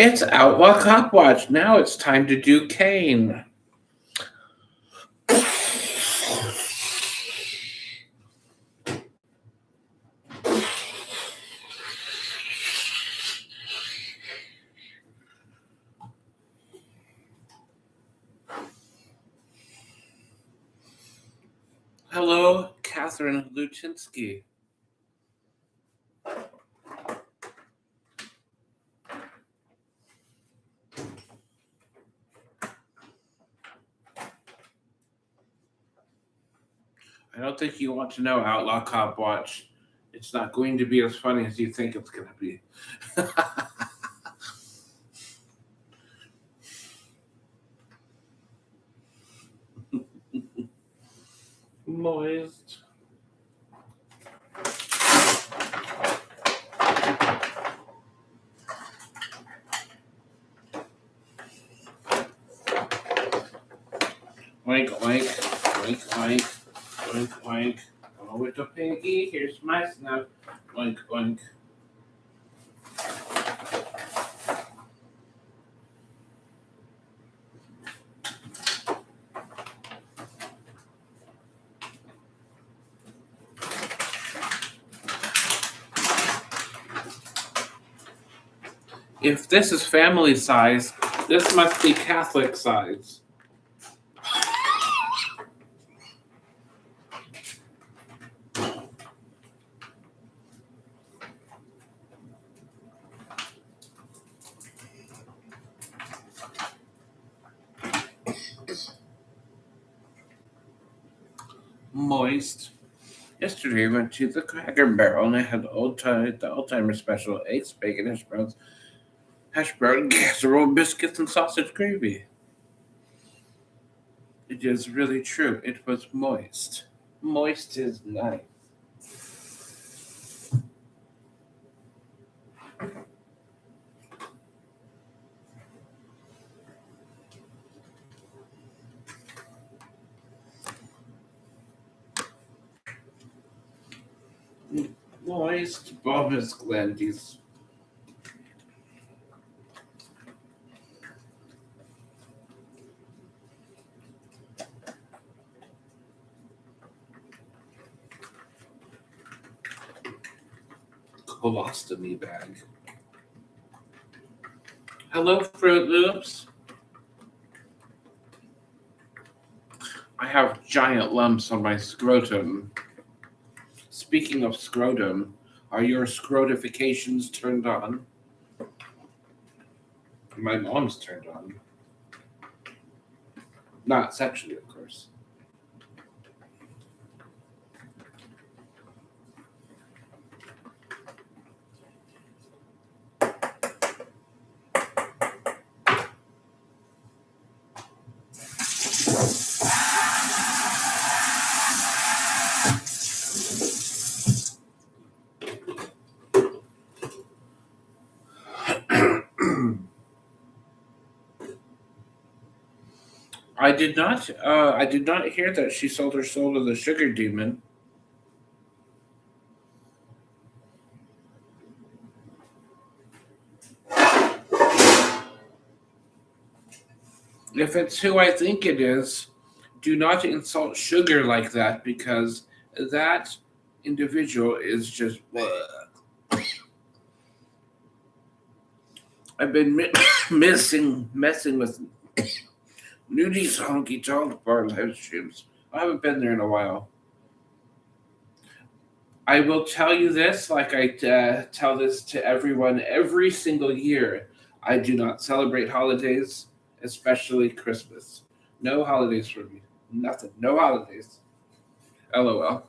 It's Outlaw Cop Watch. Now it's time to do Kane. Hello, Catherine Lutinsky. I don't think you want to know Outlaw Cop Watch. It's not going to be as funny as you think it's going to be. Moist. Oink, oink, oink, oink, oink, oink. Oh, little piggy, here's my snuff. Oink, oink. If this is family size, this must be Catholic size. Moist. Yesterday I went to the Cracker Barrel and I had the old timer special: eggs, bacon, hash brown casserole, biscuits, and sausage gravy. It is really true. It was moist. Moist is nice. Moist bulbous glandies. Colostomy bag. Hello, Fruit Loops. I have giant lumps on my scrotum. Speaking of scrotum, are your scrotifications turned on? My mom's turned on. Not sexually, of course. I did not. I did not hear that she sold her soul to the sugar demon. If it's who I think it is, do not insult sugar like that, because that individual is just. I've been messing with Nudie's Honky Tonk Bar live streams. I haven't been there in a while. I will tell you this, like I tell this to everyone every single year. I do not celebrate holidays, especially Christmas. No holidays for me. Nothing. No holidays. LOL.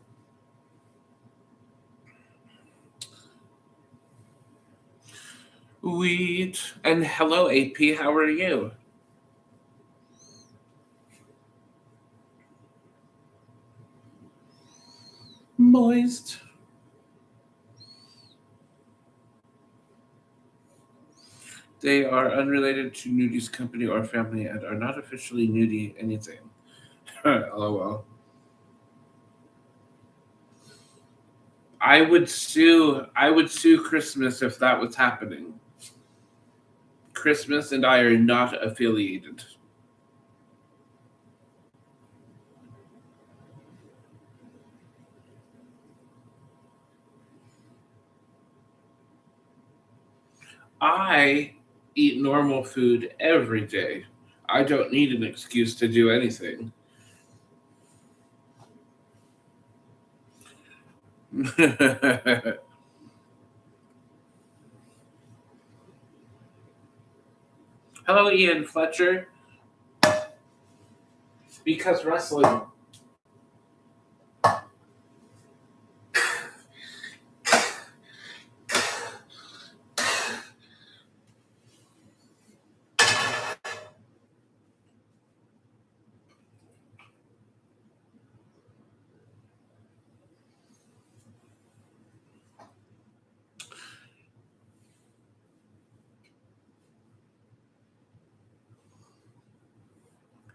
Wheat. And hello, AP. How are you? Moist. They are unrelated to Nudie's company or family and are not officially Nudie anything. LOL. I would sue Christmas if that was happening. Christmas and I are not affiliated. I eat normal food every day. I don't need an excuse to do anything. Hello, Ian Fletcher. Because wrestling.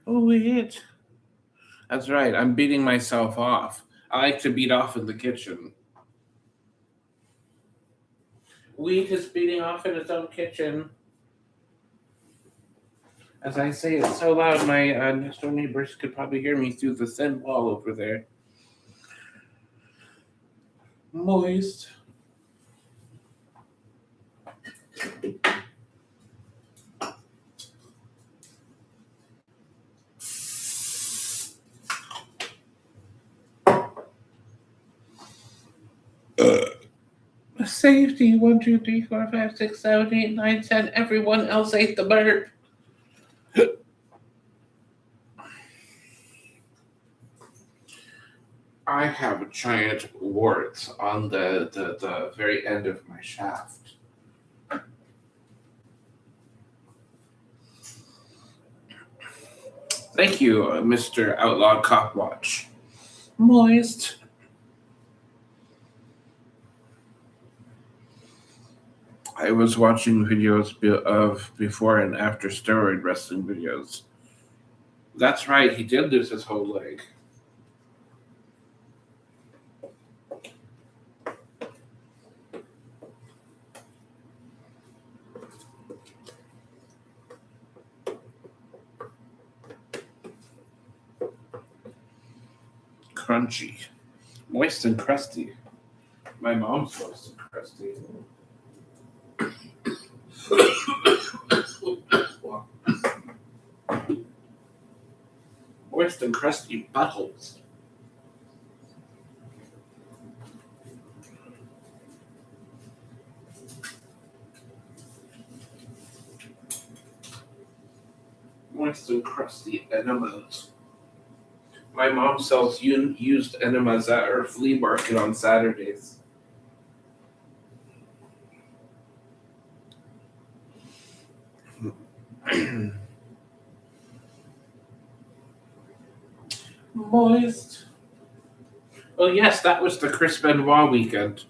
Oh, wait. That's right. I'm beating myself off. I like to beat off in the kitchen. Wheat is beating off in its own kitchen. As I say it so loud, my next door neighbors could probably hear me through the thin wall over there. Moist. Safety 1, 2, 3, 4, 5, 6, 7, 8, 9, 10. Everyone else ate the burp. I have giant warts on the very end of my shaft. Thank you, Mr. Outlaw Copwatch. Moist. I was watching videos of before and after steroid wrestling videos. That's right, he did lose his whole leg. Crunchy. Moist and crusty. My mom's moist and crusty. Moist and crusty buttholes. Moist and crusty enemas. My mom sells used enemas at her flea market on Saturdays. Moist. Oh yes, that was the Chris Benoit weekend.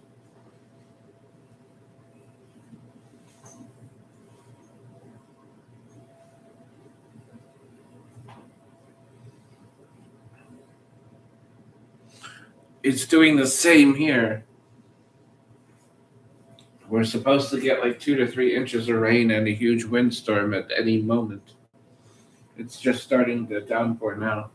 It's doing the same here. We're supposed to get like 2 to 3 inches of rain and a huge windstorm at any moment. It's just starting to downpour now.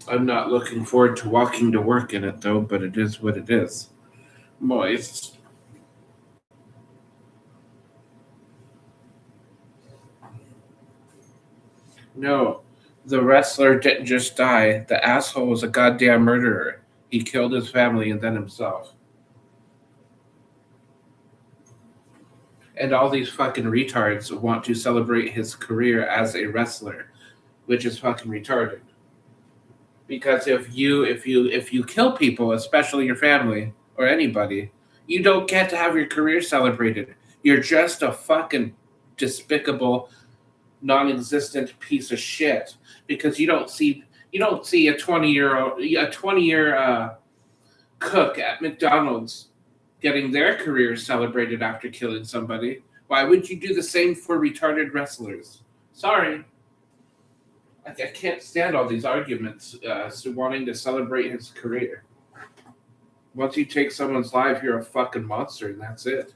I'm not looking forward to walking to work in it though, but it is what it is. Moist. No, the wrestler didn't just die. The asshole was a goddamn murderer. He killed his family and then himself. And all these fucking retards want to celebrate his career as a wrestler, which is fucking retarded. Because if you kill people, especially your family or anybody, you don't get to have your career celebrated. You're just a fucking despicable, non-existent piece of shit. Because you don't see a 20-year cook at McDonald's getting their career celebrated after killing somebody. Why would you do the same for retarded wrestlers? Sorry. I can't stand all these arguments wanting to celebrate his career. Once you take someone's life, you're a fucking monster, and that's it.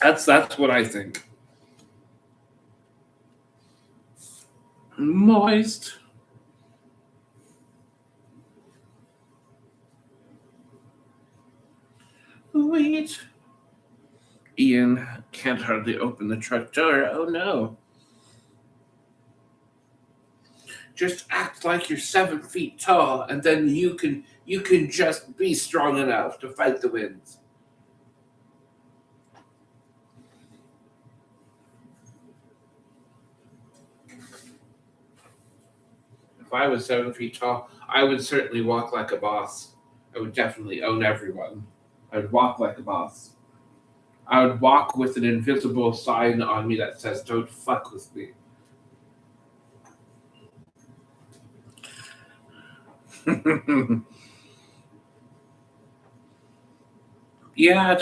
That's what I think. Moist. Wait. Ian can't hardly open the truck door. Oh no. Just act like you're 7 feet tall, and then you can just be strong enough to fight the winds. If I was 7 feet tall, I would certainly walk like a boss. I would definitely own everyone. I would walk like a boss. I would walk with an invisible sign on me that says, "Don't fuck with me." Yeah,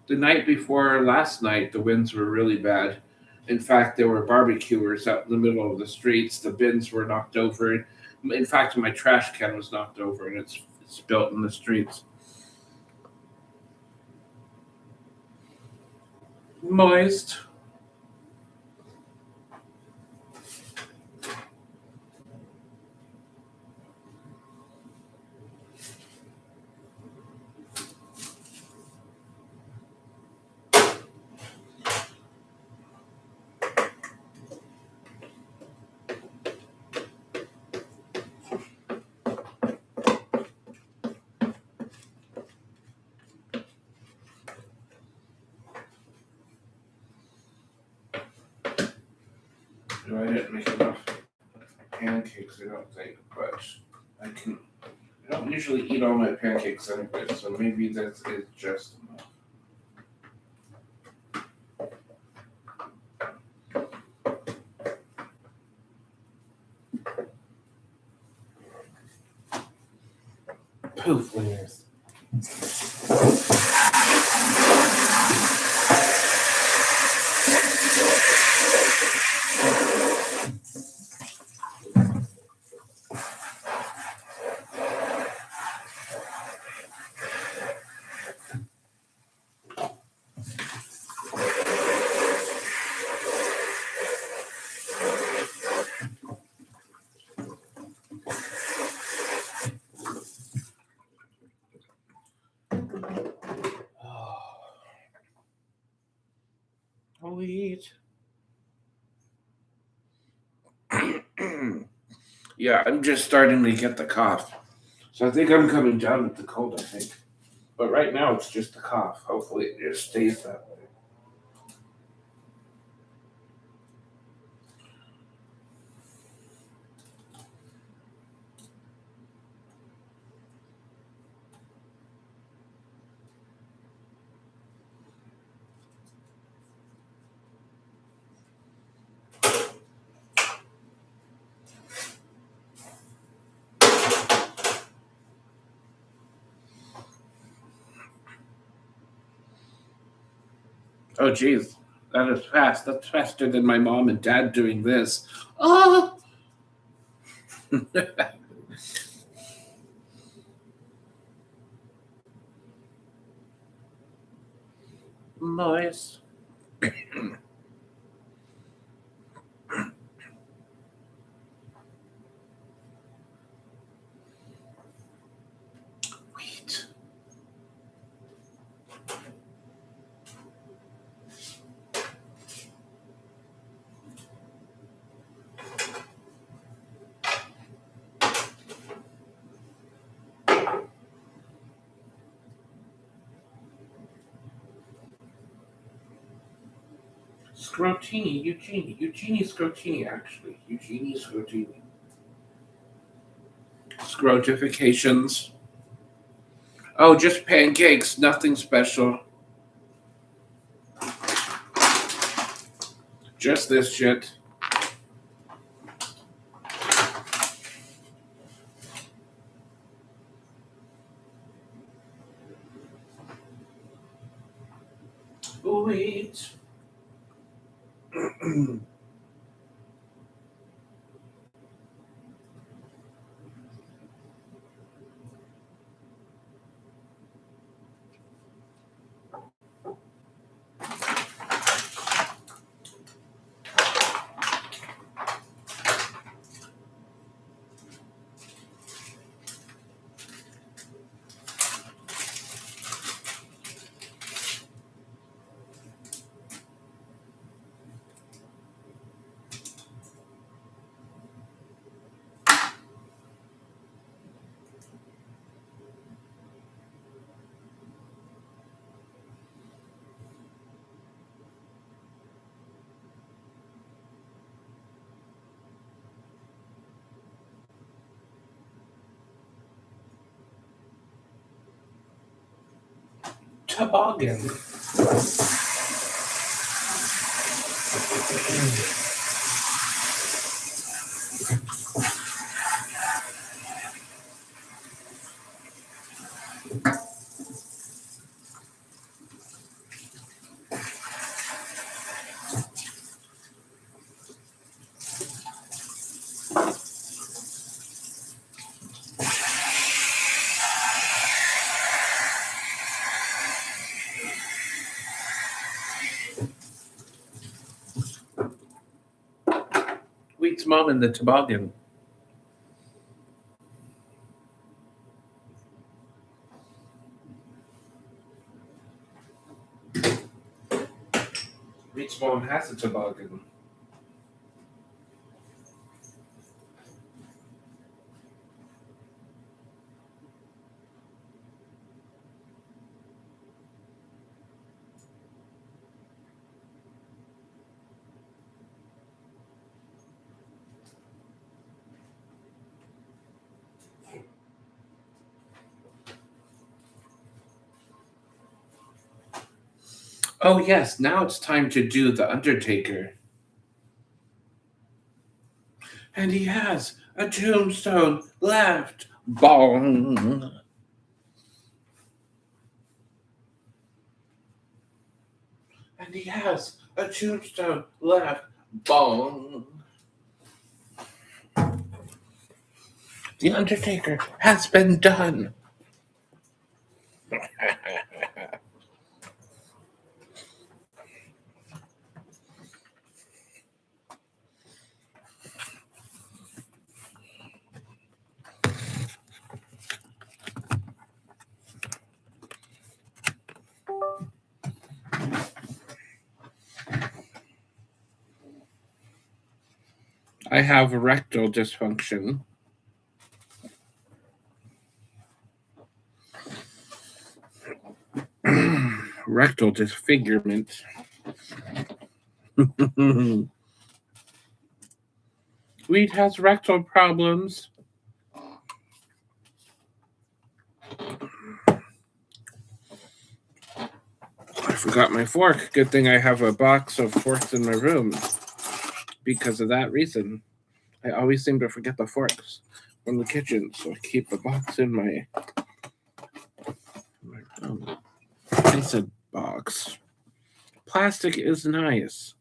the night before last night, the winds were really bad. In fact, there were barbecuers out in the middle of the streets. The bins were knocked over. In fact, my trash can was knocked over and it's built in the streets. Moist. No, I didn't make enough pancakes, I don't think, but I can. I don't usually eat all my pancakes anyway, so maybe that is just enough. Poof, winners. I'll eat. Yeah, I'm just starting to get the cough. So I think I'm coming down with the cold, I think. But right now it's just a cough. Hopefully it just stays that way. Oh, geez. That is fast. That's faster than my mom and dad doing this. Oh! Nice. Wheat. Scrotini, Eugenie Scrotini, actually. Eugenie Scrotini. Scrotifications. Oh, just pancakes, nothing special. Just this shit. Wait. Toboggan. Wheat's mom in the toboggan. Wheat's mom has a toboggan. Oh, yes, now it's time to do the Undertaker. And he has a tombstone left. Bong. And he has a tombstone left. Bong. The Undertaker has been done. I have rectal dysfunction. Rectal disfigurement. Wheat has rectal problems. I forgot my fork. Good thing I have a box of forks in my room. Because of that reason, I always seem to forget the forks from the kitchen, so I keep a box in my room. I said box. Plastic is nice.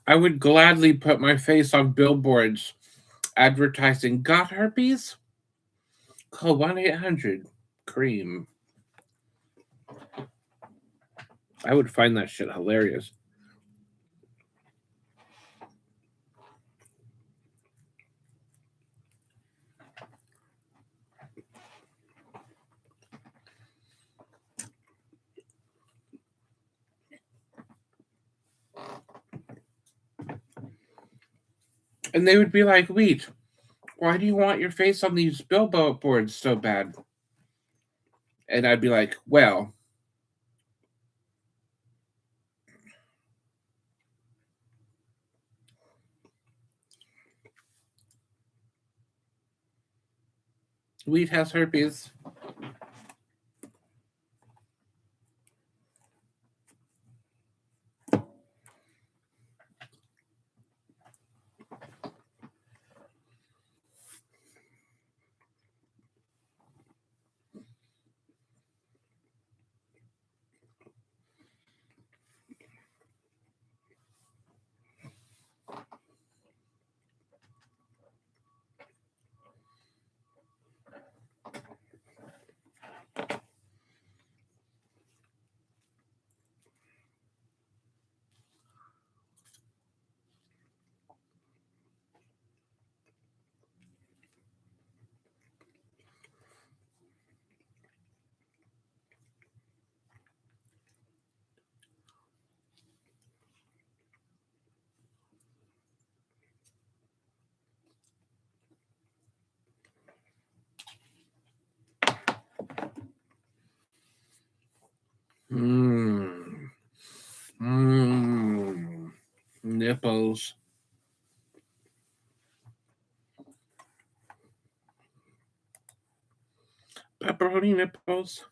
I would gladly put my face on billboards advertising got herpes? Call 1-800-CREAM. I would find that shit hilarious. And they would be like, Wheat, why do you want your face on these billboards so bad? And I'd be like, well, Wheat has herpes. Nipples. Pepperoni nipples.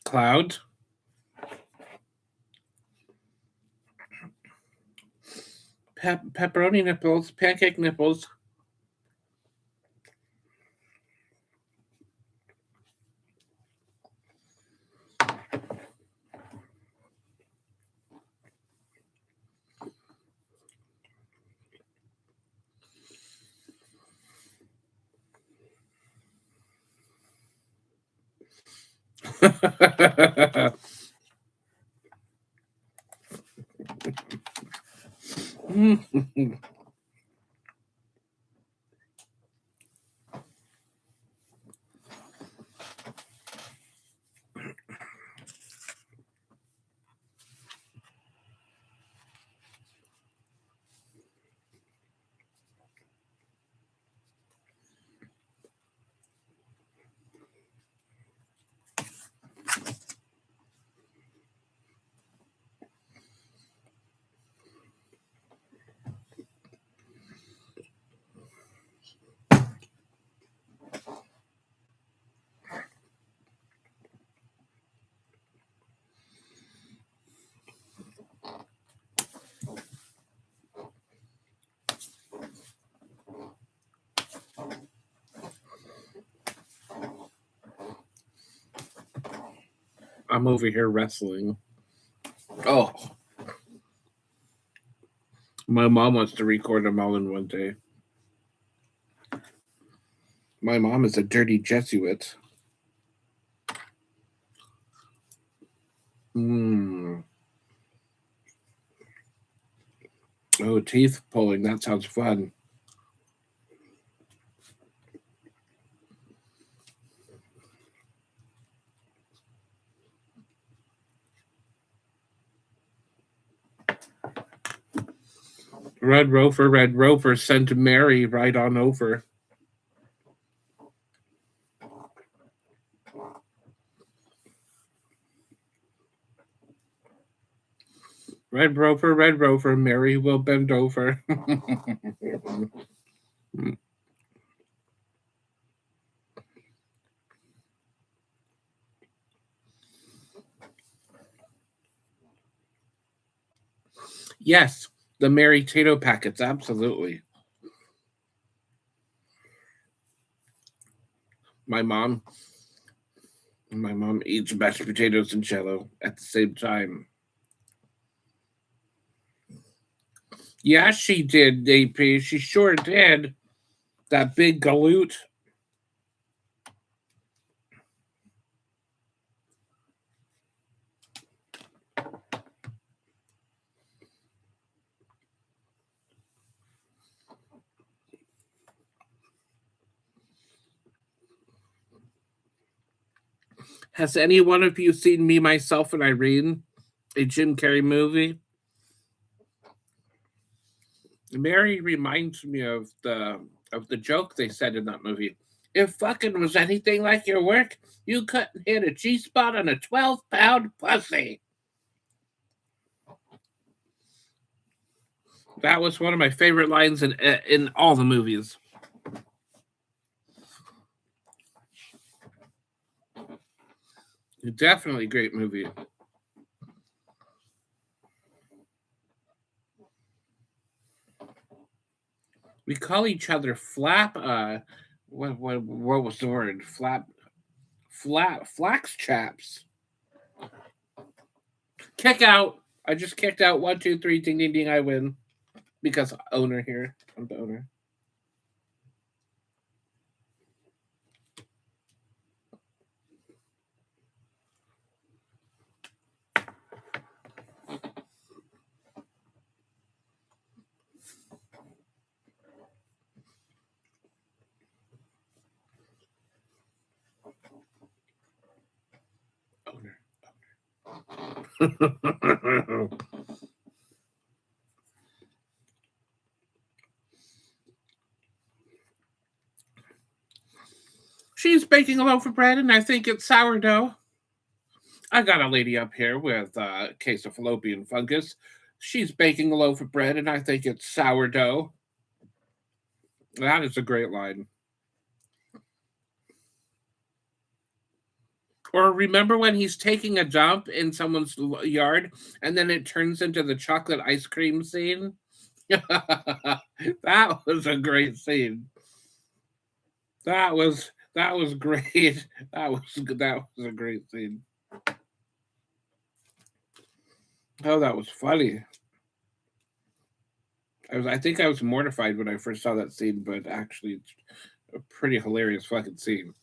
Cloud. Pepperoni nipples. Pancake nipples. I'm over here wrestling. Oh. My mom wants to record them all in one day. My mom is a dirty Jesuit. Oh, teeth pulling. That sounds fun. Red Rover, send Mary right on over. Red Rover, Mary will bend over. Yes, the Mary Tato packets, absolutely. My mom eats mashed potatoes and jello at the same time. Yeah, she did, AP. She sure did. That big galoot. Has any one of you seen Me, Myself, and Irene, a Jim Carrey movie? Mary reminds me of the joke they said in that movie. If fucking was anything like your work, you couldn't hit a G spot on a 12-pound pussy. That was one of my favorite lines in all the movies. Definitely great movie. We call each other flap. What was the word? Flax chaps. Kick out. I just kicked out 1, 2, 3. Ding ding ding. I win because owner here. I'm the owner. She's baking a loaf of bread, and I think it's sourdough. I got a lady up here with a case of fallopian fungus. She's baking a loaf of bread, and I think it's sourdough. That is a great line. Or remember when he's taking a dump in someone's yard, and then it turns into the chocolate ice cream scene? That was a great scene. That was great. That was a great scene. Oh, that was funny. I think I was mortified when I first saw that scene, but actually it's a pretty hilarious fucking scene.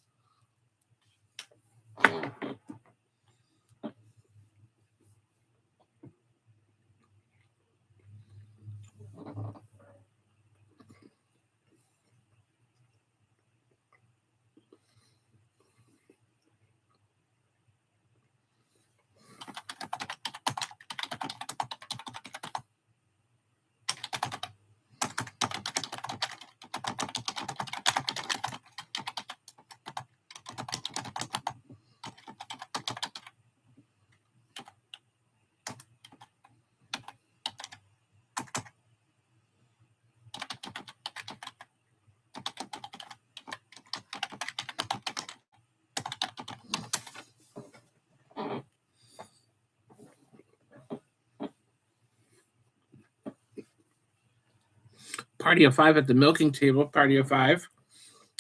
Party of 5 at the milking table. Party of 5.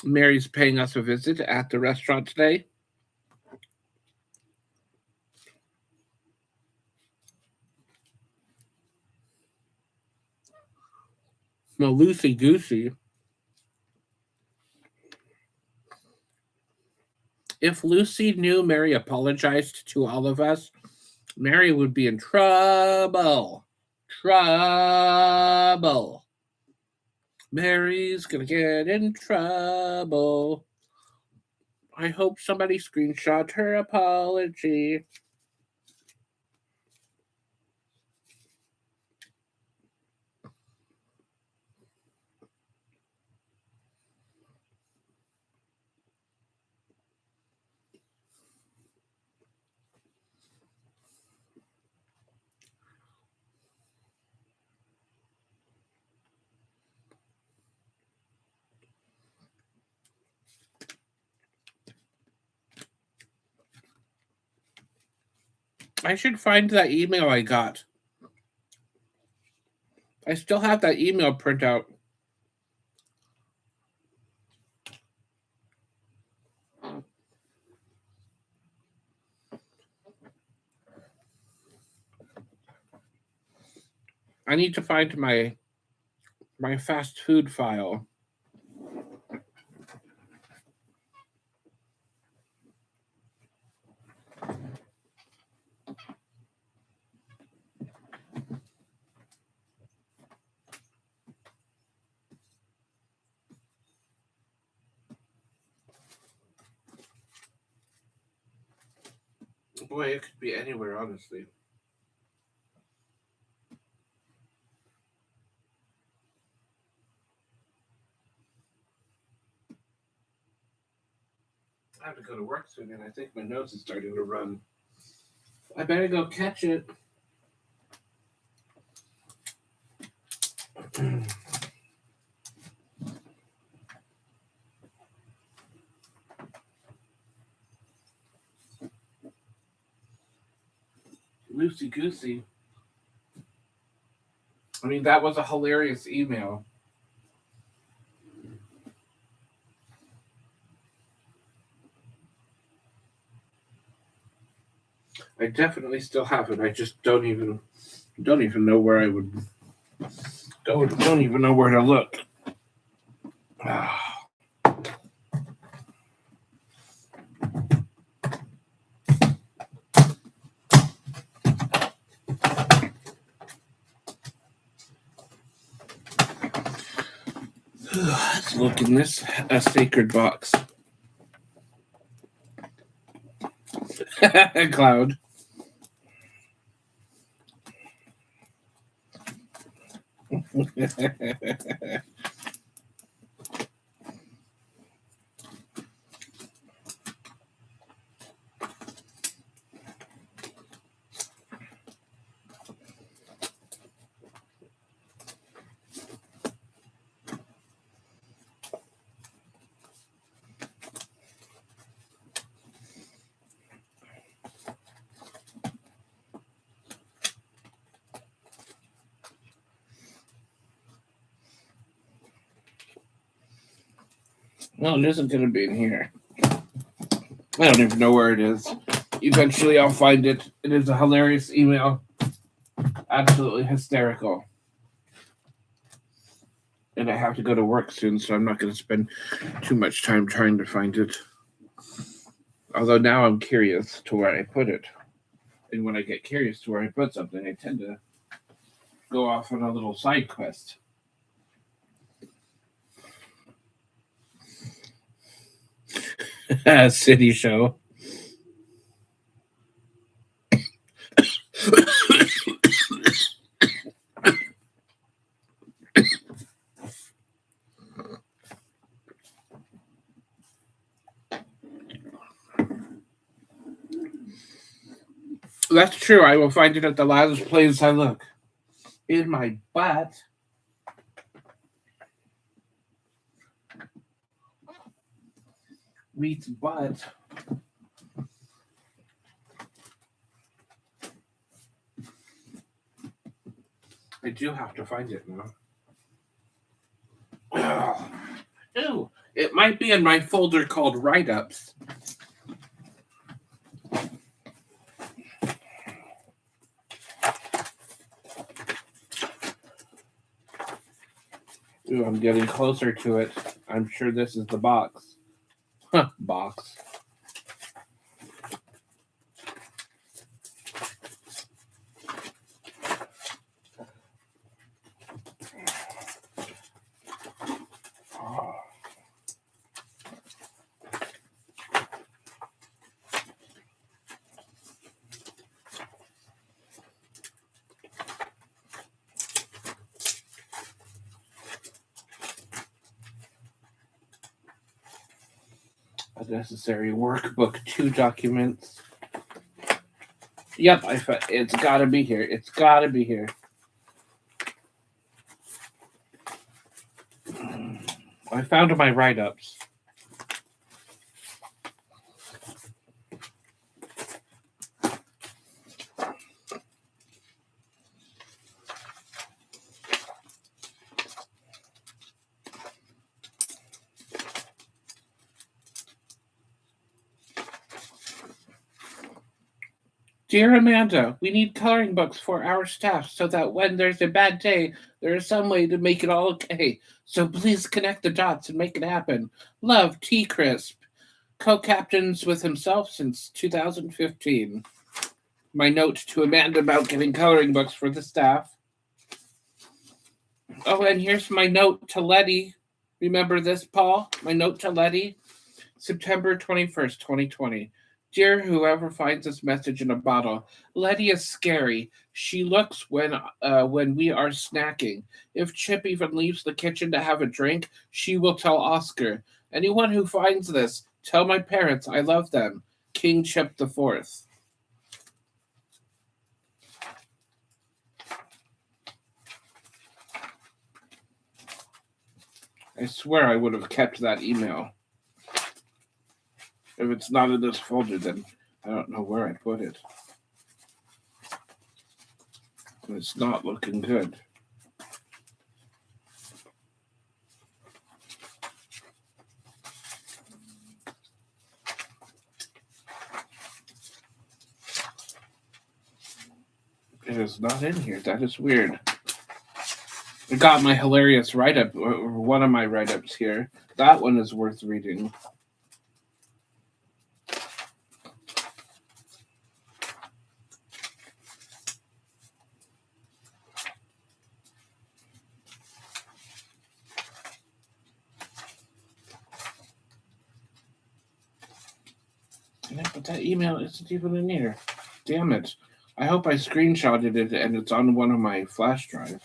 Mary's paying us a visit at the restaurant today. Well, loosey goosey. If Lucy knew Mary apologized to all of us, Mary would be in trouble. Trouble. Mary's gonna get in trouble. I hope somebody screenshot her apology. I should find that email I got. I still have that email printout. I need to find my fast food file. Boy, it could be anywhere, honestly. I have to go to work soon, and I think my nose is starting to run. I better go catch it. Loosey goosey. I mean, that was a hilarious email. I definitely still have it. I just don't even know where I would don't even know where to look. Let's look in this sacred box. Cloud. No, it isn't going to be in here. I don't even know where it is. Eventually, I'll find it. It is a hilarious email. Absolutely hysterical. And I have to go to work soon, so I'm not going to spend too much time trying to find it. Although now I'm curious to where I put it. And when I get curious to where I put something, I tend to go off on a little side quest. City show. That's true. I will find it at the last place I look. In my butt. Meets butt. I do have to find it now. Ooh, it might be in my folder called write-ups. Ooh, I'm getting closer to it. I'm sure this is the box. Box. Necessary workbook, 2 documents. Yep, it's got to be here. It's got to be here. I found my write-ups. Dear Amanda, we need coloring books for our staff so that when there's a bad day, there is some way to make it all okay. So please connect the dots and make it happen. Love, T. Crisp. Co-captains with himself since 2015. My note to Amanda about getting coloring books for the staff. Oh, and here's my note to Letty. Remember this, Paul? My note to Letty. September 21st, 2020. Dear whoever finds this message in a bottle, Letty is scary. She looks when we are snacking. If Chip even leaves the kitchen to have a drink, she will tell Oscar. Anyone who finds this, tell my parents I love them. King Chip IV. I swear I would have kept that email. If it's not in this folder, then I don't know where I put it. It's not looking good. It is not in here. That is weird. I got my hilarious write-up, or one of my write-ups here. That one is worth reading. Yeah, but that email isn't even in here. Damn it. I hope I screenshotted it and it's on one of my flash drives.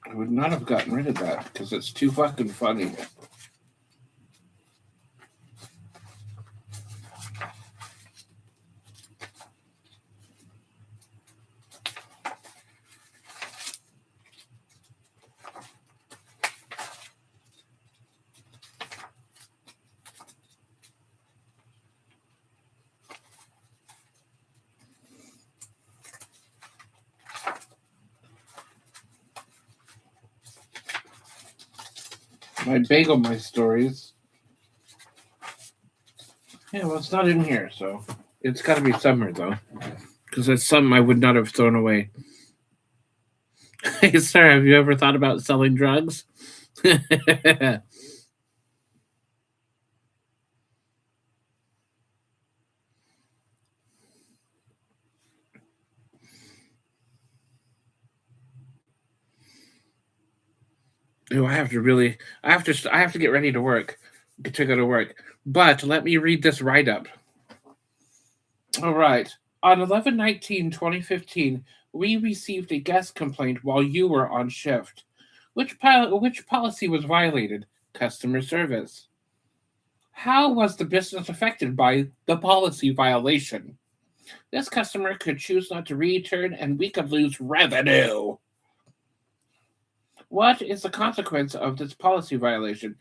I would not have gotten rid of that because it's too fucking funny. My bagel, my stories. Yeah, well, it's not in here, so it's got to be somewhere, though. Because it's something I would not have thrown away. Hey, sir, have you ever thought about selling drugs? Oh, I have to get ready to go to work. But let me read this write-up. All right. On 11/19/2015, we received a guest complaint while you were on shift. Which policy was violated? Customer service. How was the business affected by the policy violation? This customer could choose not to return and we could lose revenue. What is the consequence of this policy violation?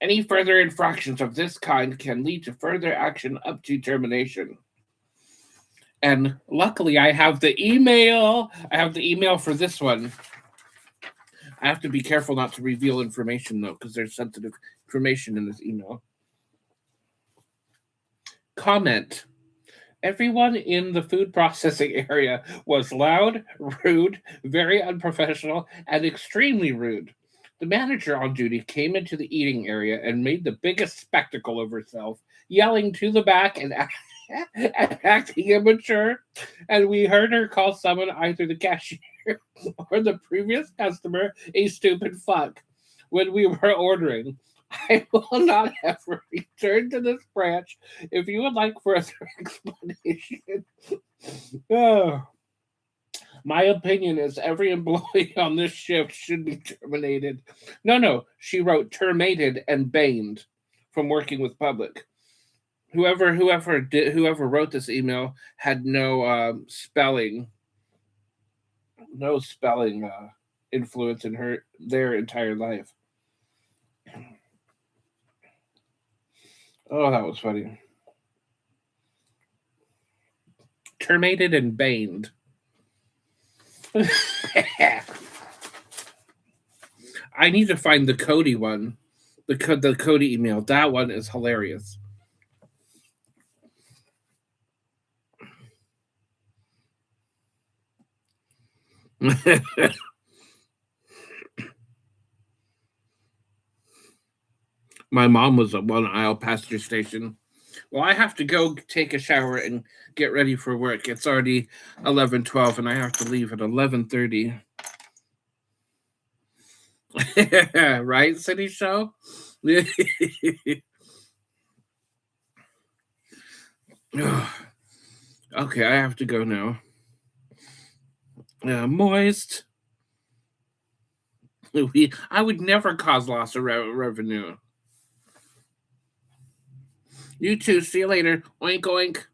Any further infractions of this kind can lead to further action up to termination. And luckily, I have the email. I have the email for this one. I have to be careful not to reveal information, though, because there's sensitive information in this email. Comment. Everyone in the food processing area was loud, rude, very unprofessional, and extremely rude. The manager on duty came into the eating area and made the biggest spectacle of herself, yelling to the back and acting immature. And we heard her call someone, either the cashier or the previous customer, a stupid fuck when we were ordering. I will not ever return to this branch. If you would like further explanation. Oh. My opinion is every employee on this shift should be terminated. No, she wrote terminated and banned from working with public. Whoever wrote this email had no spelling influence in their entire life. Oh, that was funny. Terminated and banned. I need to find the Cody one. The Cody email. That one is hilarious. My mom was at one aisle past your station. Well, I have to go take a shower and get ready for work. It's already 11:12, and I have to leave at 11:30. Right, City Show? Okay, I have to go now. Moist. I would never cause loss of revenue. You too. See you later. Oink, oink.